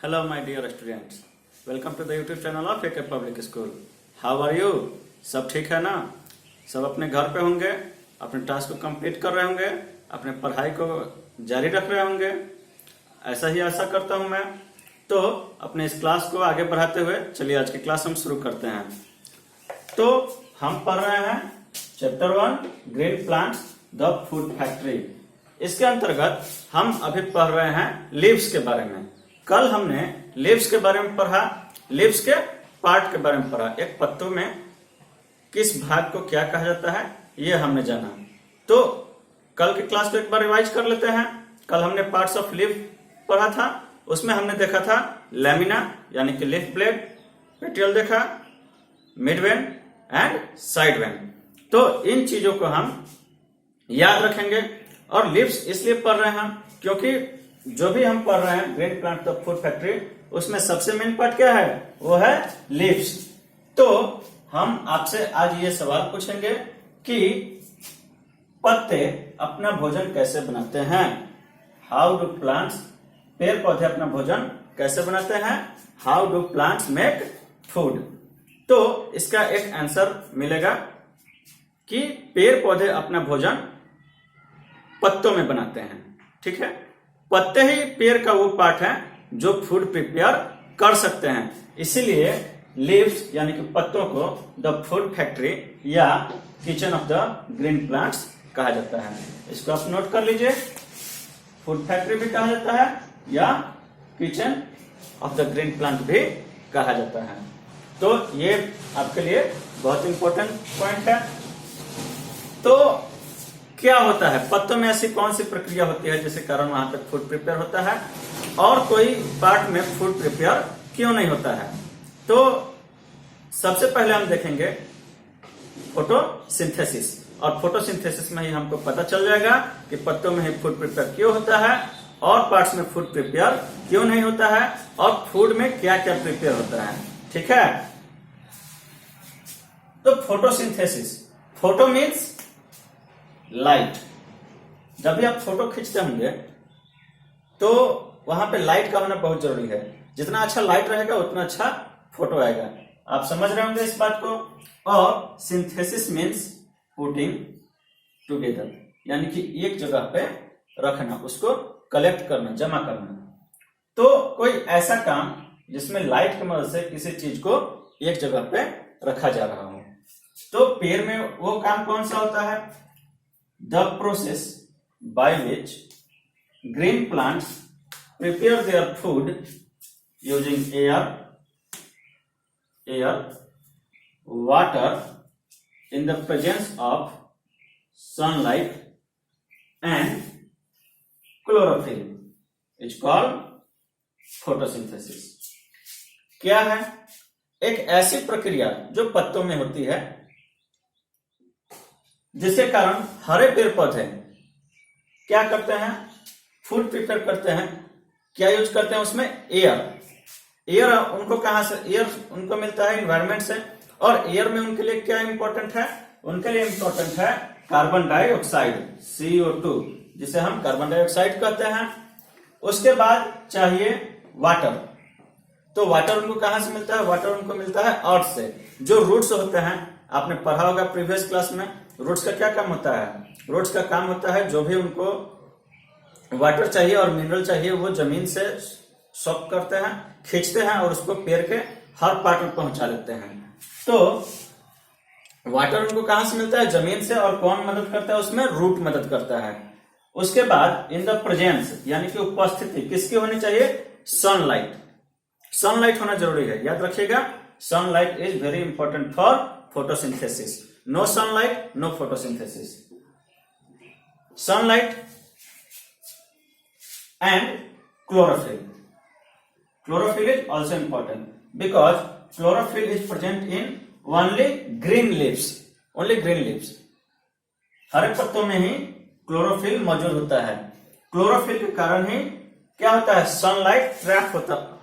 Hello, my dear students. Welcome to the YouTube channel of AK Public School. How are you? सब ठीक है ना? सब अपने घर पे होंगे, अपने टास्क को कंप्लीट कर रहे होंगे, अपने पढ़ाई को जारी रख रहे होंगे। ऐसा ही आशा करता हूं मैं। तो अपने इस क्लास को आगे बढ़ाते हुए चलिए आज की क्लास हम शुरू करते हैं। तो हम पढ़ रहे हैं chapter 1 green plants the food factory. इसके अंतर्गत हम अभी पढ़ रहे हैं लीव्स के बारे में। कल हमने लीव्स के बारे में पढ़ा, लीव्स के पार्ट के बारे में पढ़ा। एक पत्तों में किस भाग को क्या कहा जाता है ये हमने जाना। तो कल की क्लास को एक बार रिवाइज कर लेते हैं। कल हमने पार्ट्स ऑफ लीफ पढ़ा था, उसमें हमने देखा था लैमिना यानी कि लीफ ब्लेड, पेटियल देखा, मिडवेन एंड साइड वेन। तो इन चीजों को हम याद रखेंगे। और लीव्स इसलिए पढ़ रहे हैं क्योंकि जो भी हम पढ़ रहे हैं green plant the food factory, उसमें सबसे मेन पार्ट क्या है? वो है लीव्स। तो हम आपसे आज ये सवाल पूछेंगे कि पत्ते अपना भोजन कैसे बनाते हैं। हाउ डू प्लांट्स, पेड़ पौधे अपना भोजन कैसे बनाते हैं। How do plants make food. तो इसका एक आंसर मिलेगा कि पेड़ पौधे अपना भोजन पत्तों में बनाते हैं। ठीक है, पत्ते ही पेड़ का वो पार्ट है जो फूड प्रिपेयर कर सकते हैं। इसीलिए लीव्स यानी कि पत्तों को द फूड फैक्ट्री या kitchen of the green plants कहा जाता है। इसको आप नोट कर लीजिए, फूड फैक्ट्री भी कहा जाता है या kitchen of the green plant भी कहा जाता है। तो ये आपके लिए बहुत इंपॉर्टेंट पॉइंट है। तो क्या होता है पत्तों में, ऐसी कौन सी प्रक्रिया होती है जिसके कारण वहां तक फूड प्रिपेयर होता है और कोई पार्ट में फूड प्रिपेयर क्यों नहीं होता है। तो सबसे पहले हम देखेंगे फोटोसिंथेसिस, और फोटोसिंथेसिस में ही हमको पता चल जाएगा कि पत्तों में ही फूड प्रिपेयर क्यों होता है और पार्ट्स में फूड प्रिपेयर क्यों नहीं होता है और फूड में क्या क्या प्रिपेयर होता है। ठीक है, तो फोटोसिंथेसिस, फोटो मीन्स लाइट। जब भी आप फोटो खींचते होंगे तो वहां पे लाइट का होना बहुत जरूरी है। जितना अच्छा लाइट रहेगा उतना अच्छा फोटो आएगा। आप समझ रहे होंगे इस बात को। और सिंथेसिस मीन्स पुटिंग टुगेदर, यानी कि एक जगह पे रखना, उसको कलेक्ट करना, जमा करना। तो कोई ऐसा काम जिसमें लाइट की मदद से किसी चीज को एक जगह पे रखा जा रहा हो। तो पेड़ में वो काम कौन सा होता है? The process by which green plants prepare their food using air, water in the presence of sunlight and chlorophyll is called photosynthesis। क्या है? एक ऐसी प्रक्रिया जो पत्तों में होती है जिसके कारण हरे पेड़ पौधे क्या करते हैं? फूड प्रिपेयर करते हैं। क्या यूज करते हैं उसमें? एयर उनको कहां से? एयर उनको मिलता है एनवायरमेंट से। और एयर में उनके लिए क्या इंपॉर्टेंट है? उनके लिए इंपॉर्टेंट है कार्बन डाइऑक्साइड, CO2, जिसे हम कार्बन डाइऑक्साइड कहते हैं। उसके बाद चाहिए वाटर। तो वाटर उनको कहां से मिलता है? वाटर उनको मिलता है अर्थ से। जो रूट्स होते हैं, आपने पढ़ा होगा प्रीवियस क्लास में, रूट्स का क्या काम होता है? रूट्स का काम होता है जो भी उनको वाटर चाहिए और मिनरल चाहिए वो जमीन से सॉक करते हैं, खींचते हैं और उसको पेड़ के हर पार्ट में पहुंचा लेते हैं। तो वाटर उनको कहां से मिलता है? जमीन से। और कौन मदद करता है उसमें? रूट मदद करता है। उसके बाद इन द प्रेजेंस यानी कि उपस्थिति किसकी होनी चाहिए? सनलाइट। सनलाइट होना जरूरी है, याद रखिएगा। Sunlight is very important for photosynthesis. No sunlight, no photosynthesis. Sunlight and chlorophyll. Chlorophyll is also important because chlorophyll is present in only green leaves. Only green leaves. हरे पत्तों में ही क्लोरोफिल मौजूद होता है। क्लोरोफिल के कारण ही क्या होता है? सनलाइट ट्रैप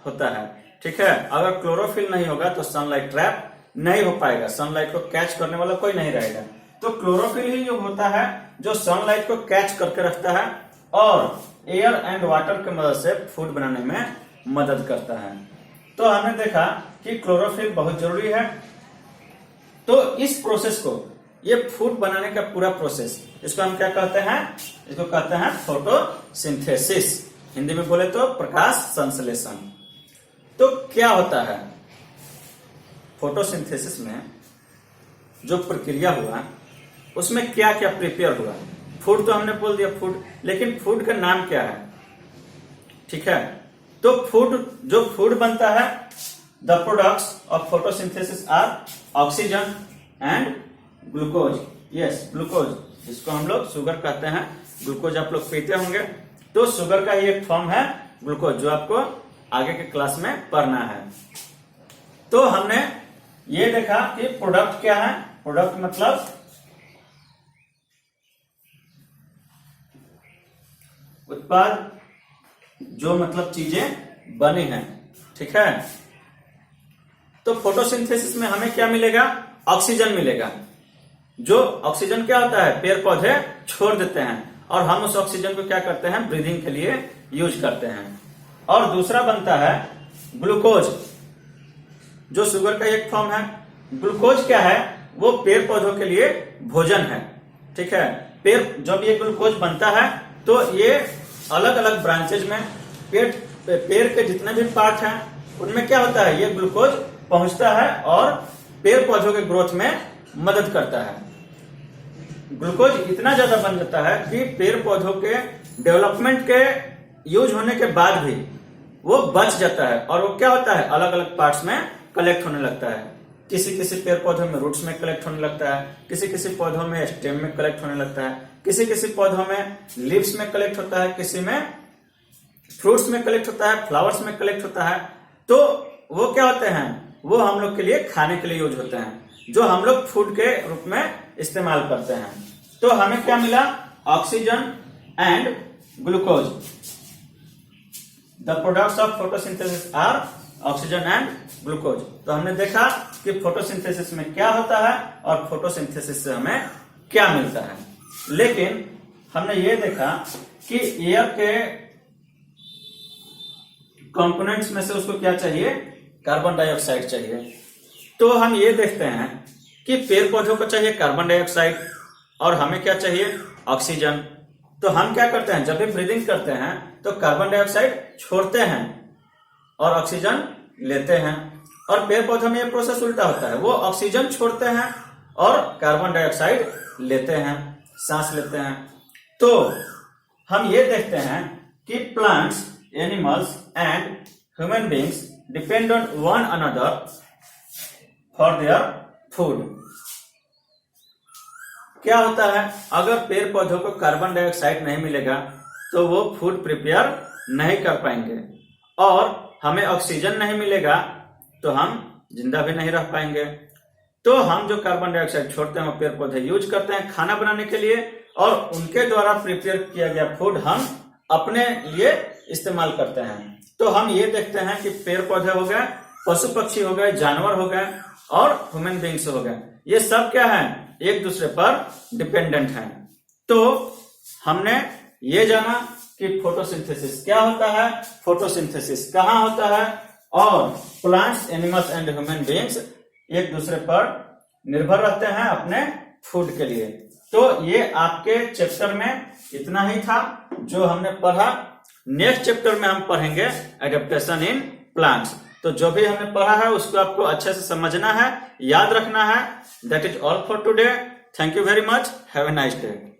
होता है। ठीक है, अगर क्लोरोफिल नहीं होगा तो सनलाइट ट्रैप नहीं हो पाएगा, सनलाइट को कैच करने वाला कोई नहीं रहेगा। तो क्लोरोफिल ही जो होता है जो सनलाइट को कैच करके रखता है और एयर एंड वाटर की मदद से फूड बनाने में मदद करता है। तो हमने देखा कि क्लोरोफिल बहुत जरूरी है। तो इस प्रोसेस को, ये फूड बनाने का पूरा प्रोसेस, इसको हम क्या कहते हैं? इसको कहते हैं फोटोसिंथेसिस, हिंदी में बोले तो प्रकाश संश्लेषण। तो क्या होता है फोटोसिंथेसिस में? जो प्रक्रिया हुआ उसमें क्या क्या प्रिपेयर हुआ? फूड तो हमने बोल दिया फूड, लेकिन फूड का नाम क्या है? ठीक है, तो जो फूड बनता है, the products of photosynthesis are oxygen and glucose. Yes, glucose, जिसको हम लोग शुगर कहते हैं। ग्लूकोज आप लोग पीते होंगे, तो शुगर का ही एक फॉर्म है ग्लूकोज, जो आपको आगे के क्लास में पढ़ना है। तो हमने ये देखा कि प्रोडक्ट क्या है। प्रोडक्ट मतलब उत्पाद, जो मतलब चीजें बनी हैं। ठीक है, तो फोटोसिंथेसिस में हमें क्या मिलेगा? ऑक्सीजन मिलेगा। जो ऑक्सीजन क्या होता है? पेड़ पौधे छोड़ देते हैं और हम उस ऑक्सीजन को क्या करते हैं? ब्रीदिंग के लिए यूज करते हैं। और दूसरा बनता है ग्लूकोज, जो शुगर का एक फॉर्म है। ग्लूकोज क्या है? वो पेड़ पौधों के लिए भोजन है। ठीक है, जब ये ग्लूकोज बनता है तो ये अलग अलग ब्रांचेज में, पेड़ के जितने भी पार्ट हैं उनमें क्या होता है? ये ग्लूकोज पहुंचता है और पेड़ पौधों के ग्रोथ में मदद करता है। ग्लूकोज इतना ज्यादा बन जाता है कि पेड़ पौधों के डेवलपमेंट के यूज होने के बाद भी वो बच जाता है, और वो क्या होता है? अलग अलग पार्ट्स में कलेक्ट होने लगता है। किसी किसी पेड़ पौधों में रूट्स में कलेक्ट होने लगता है, किसी किसी पौधों में स्टेम में कलेक्ट होने लगता है, किसी किसी पौधों में लीव्स में कलेक्ट होता है, किसी में फ्रूट्स में कलेक्ट होता है, फ्लावर्स में कलेक्ट होता है। तो वो क्या होते हैं? वो हम लोग के लिए खाने के लिए यूज होते हैं, जो हम लोग फूड के रूप में इस्तेमाल करते हैं। तो हमें क्या मिला? Oxygen and glucose. The products of photosynthesis are oxygen and glucose. तो हमने देखा कि फोटोसिंथेसिस में क्या होता है और फोटोसिंथेसिस से हमें क्या मिलता है। लेकिन हमने ये देखा कि एयर के कंपोनेंट्स में से उसको क्या चाहिए? कार्बन डाइऑक्साइड चाहिए। तो हम ये देखते हैं कि पेड़ पौधों को चाहिए कार्बन डाइऑक्साइड और हमें क्या चाहिए? ऑक्सीजन। तो हम क्या करते हैं? जब भी ब्रीदिंग करते हैं तो कार्बन डाइऑक्साइड छोड़ते हैं और ऑक्सीजन लेते हैं। और पेड़ पौधों में ये प्रोसेस उल्टा होता है, वो ऑक्सीजन छोड़ते हैं और कार्बन डाइऑक्साइड लेते हैं, सांस लेते हैं। तो हम ये देखते हैं कि plants, animals and human beings depend on one another for their food. क्या होता है? अगर पेड़ पौधों को कार्बन डाइऑक्साइड नहीं मिलेगा तो वो फूड प्रिपेयर नहीं कर पाएंगे, और हमें ऑक्सीजन नहीं मिलेगा तो हम जिंदा भी नहीं रह पाएंगे। तो हम जो कार्बन डाइऑक्साइड छोड़ते हैं वो पेड़ पौधे यूज करते हैं खाना बनाने के लिए, और उनके द्वारा प्रिपेयर किया गया फूड हम अपने लिए इस्तेमाल करते हैं। तो हम ये देखते हैं कि पेड़ पौधे हो गए, पशु पक्षी हो गए, जानवर हो गए और ह्यूमन बींग्स हो गए, ये सब क्या है? एक दूसरे पर डिपेंडेंट हैं। तो हमने ये जाना कि फोटोसिंथेसिस क्या होता है, फोटोसिंथेसिस कहाँ होता है, और plants, animals and human beings एक दूसरे पर निर्भर रहते हैं अपने फूड के लिए। तो ये आपके चैप्टर में इतना ही था जो हमने पढ़ा। नेक्स्ट चैप्टर में हम पढ़ेंगे एडेप्टेशन इन प्लांट्स। तो जो भी हमने पढ़ा है उसको आपको अच्छे से समझना है, याद रखना है। That is all for today. Thank you very much. Have a nice day.